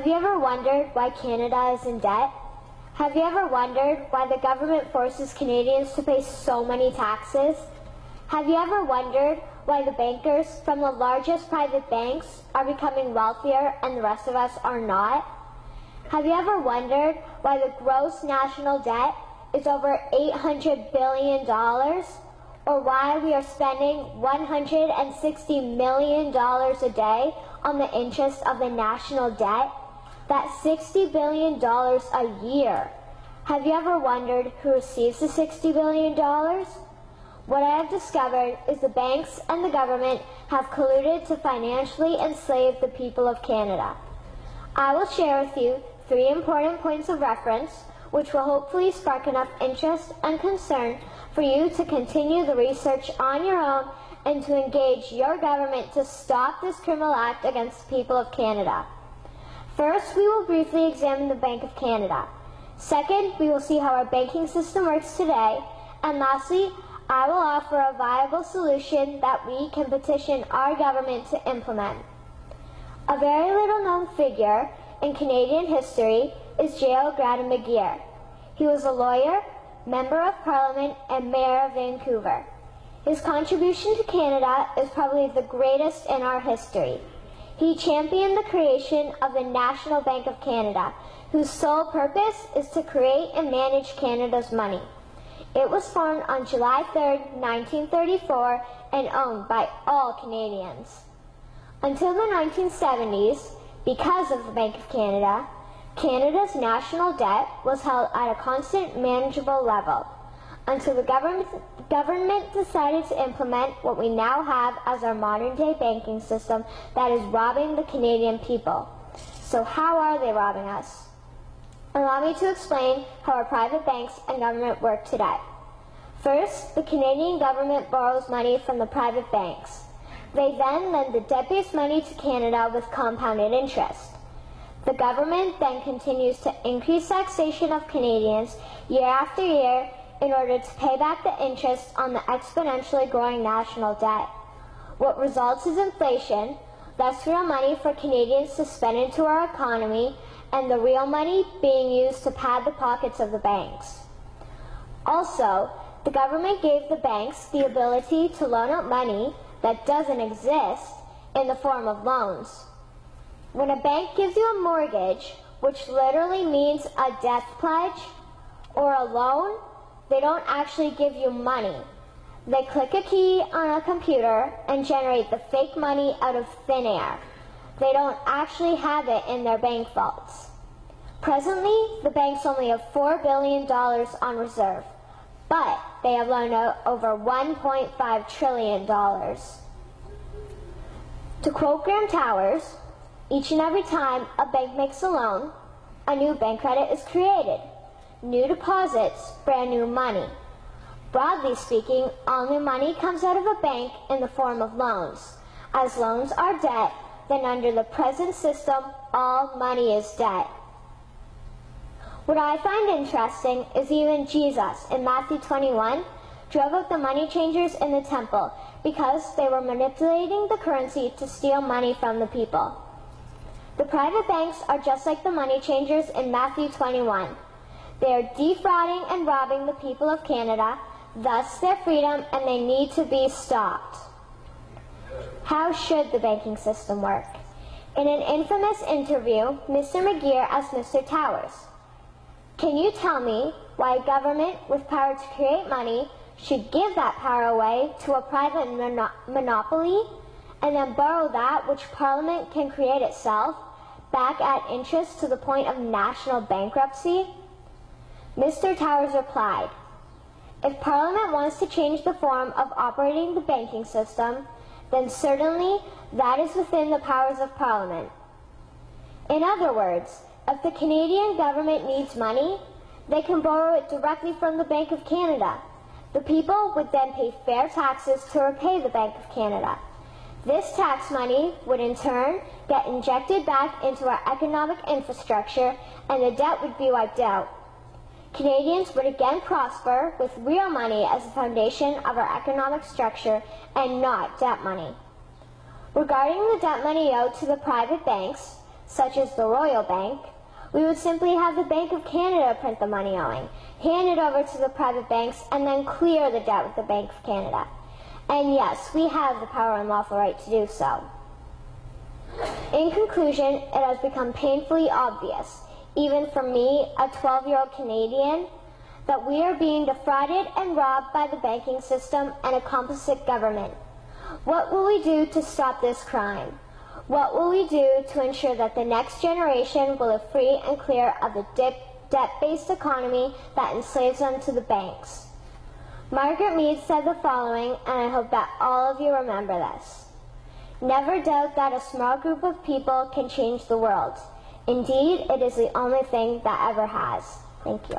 Have you ever wondered why Canada is in debt? Have you ever wondered why the government forces Canadians to pay so many taxes? Have you ever wondered why the bankers from the largest private banks are becoming wealthier and the rest of us are not? Have you ever wondered why the gross national debt is over $800 billion? Or why we are spending $160 million a day on the interest of the national debt? That's $60 billion a year. Have you ever wondered who receives the $60 billion? What I have discovered is the banks and the government have colluded to financially enslave the people of Canada. I will share with you 3 important points of reference, which will hopefully spark enough interest and concern for you to continue the research on your own and to engage your government to stop this criminal act against the people of Canada. First, we will briefly examine the Bank of Canada. Second, we will see how our banking system works today. And lastly, I will offer a viable solution that we can petition our government to implement. A very little known figure in Canadian history is J.O. Graham McGeer. He was a lawyer, Member of Parliament, and Mayor of Vancouver. His contribution to Canada is probably the greatest in our history. He championed the creation of the National Bank of Canada, whose sole purpose is to create and manage Canada's money. It was formed on July 3, 1934, and owned by all Canadians. Until the 1970s, because of the Bank of Canada, Canada's national debt was held at a constant, manageable level, until the government decided to implement what we now have as our modern-day banking system that is robbing the Canadian people. So how are they robbing us? Allow me to explain how our private banks and government work today. First, the Canadian government borrows money from the private banks. They then lend the debt-based money to Canada with compounded interest. The government then continues to increase taxation of Canadians year after year in order to pay back the interest on the exponentially growing national debt. What results is inflation, less real money for Canadians to spend into our economy, and the real money being used to pad the pockets of the banks. Also, the government gave the banks the ability to loan out money that doesn't exist in the form of loans. When a bank gives you a mortgage, which literally means a death pledge, or a loan, they don't actually give you money. They click a key on a computer and generate the fake money out of thin air. They don't actually have it in their bank vaults. Presently, the banks only have $4 billion on reserve, but they have loaned out over $1.5 trillion. To quote Graham Towers, each and every time a bank makes a loan, a new bank credit is created. New deposits, brand new money. Broadly speaking, all new money comes out of a bank in the form of loans. As loans are debt, then under the present system, all money is debt. What I find interesting is even Jesus, in Matthew 21, drove out the money changers in the temple because they were manipulating the currency to steal money from the people. The private banks are just like the money changers in Matthew 21. They are defrauding and robbing the people of Canada, thus their freedom, and they need to be stopped. How should the banking system work? In an infamous interview, Mr. McGeer asked Mr. Towers, "Can you tell me why a government with power to create money should give that power away to a private monopoly and then borrow that which Parliament can create itself back at interest to the point of national bankruptcy?" Mr. Towers replied, "If Parliament wants to change the form of operating the banking system, then certainly that is within the powers of Parliament. In other words, if the Canadian government needs money, they can borrow it directly from the Bank of Canada. The people would then pay fair taxes to repay the Bank of Canada. This tax money would in turn get injected back into our economic infrastructure and the debt would be wiped out. Canadians would again prosper with real money as the foundation of our economic structure and not debt money. Regarding the debt money owed to the private banks, such as the Royal Bank, we would simply have the Bank of Canada print the money owing, hand it over to the private banks, and then clear the debt with the Bank of Canada. And yes, we have the power and lawful right to do so. In conclusion, it has become painfully obvious, even for me, a 12-year-old Canadian, that we are being defrauded and robbed by the banking system and a complicit government. What will we do to stop this crime? What will we do to ensure that the next generation will live free and clear of the debt-based economy that enslaves them to the banks? Margaret Mead said the following, and I hope that all of you remember this. Never doubt that a small group of people can change the world. Indeed, it is the only thing that ever has. Thank you.